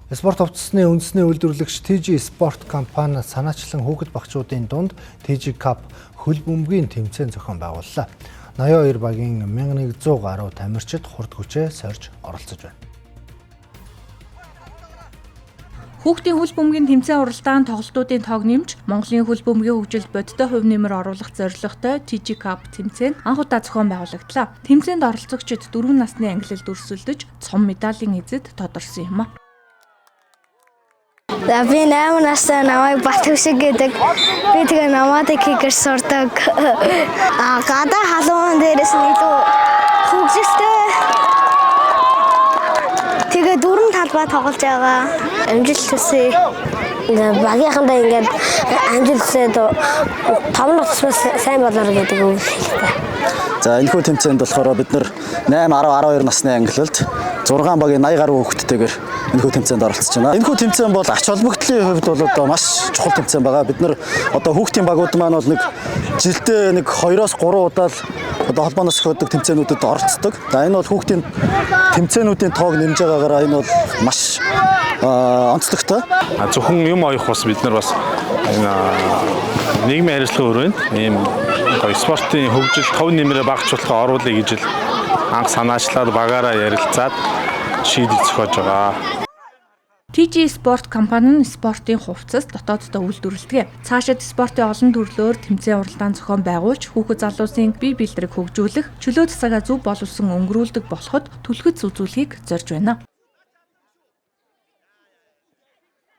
Спорт хувцасны үндэсний үйлдвэрлэгч TG Sport компани санаачлан хүүхэд багчуудын дунд TG Cup хөл бөмбөгийн тэмцээн зохион байгууллаа. 82 багийн 1100 гаруй тамирчид хурд хүчээ сорж оролцож байна. Хүүхдийн хөл бөмбөгийн тэмцээн уралдаан тоглолтуудын тоог нэмж Монголын хөл бөмбөгийн хөгжилд бодиттой хувь нэмэр оруулах зорилготой TG Cup тэмцээн анх удаа зохион байгуулагдлаа. Тэмцээнд оролцогчид 4 насны ангилалд өрсөлдөж цом медалийн эзэд тодорсон юм а. Би 8 настай намайг Батүшиг гэдэг. Би тэгээ намаадаг хийгэр сурдаг. Гадаа халуун дээрээс нь илүү хөгжилтэй. Тэгээ дөрвөн талбай тоглож байгаа. Амжилт хүсье. Багийнхандаа ингээд амжилт хүсээд том нутгаас сайн болоор гэдэг үг хэлдэг. За энэхүү тэмцээнд болохоор бид нар 8, 10, 12 насны ангилалд 6 багийн 80 гаруй хүүхэдтэйгээр энэхүү тэмцээнд оролцож байна. Энэхүү тэмцээн бол ач холбогдлын хувьд бол одоо маш чухал тэмцээн байгаа. Бид нар одоо хүүхдийн багууд маань бол нэг жилдээ нэг 2-3 удаа л одоо холбооноос хөдөг тэмцээнүүдэд оролцдог. За энэ бол хүүхдийн тэмцээнүүдийн тоог нэмж байгаагаараа энэ бол маш онцлогтой. Зөвхөн юм оёх бас бид нар бас нийгмийн харилцагын өрөөнд ийм спортын хөгжил төв нэмрээ багцуулахаа оруулъя гэж л анх санаачлаад багаараа ярилцаад шийдэл зохиож байгаа. TG Sport компани нь спортын хувцас дотооддоо үйлдвэрлэдэг. Цаашид спортын олон төрлөөр тэмцээн уралдаан зохион байгуулж хүүхэд залуусын бие биедрийг хөгжүүлэх, чөлөө засагаа зөв боловсон өнгөрүүлдэг болоход түлхэц үзүүлэхийг зорж байна.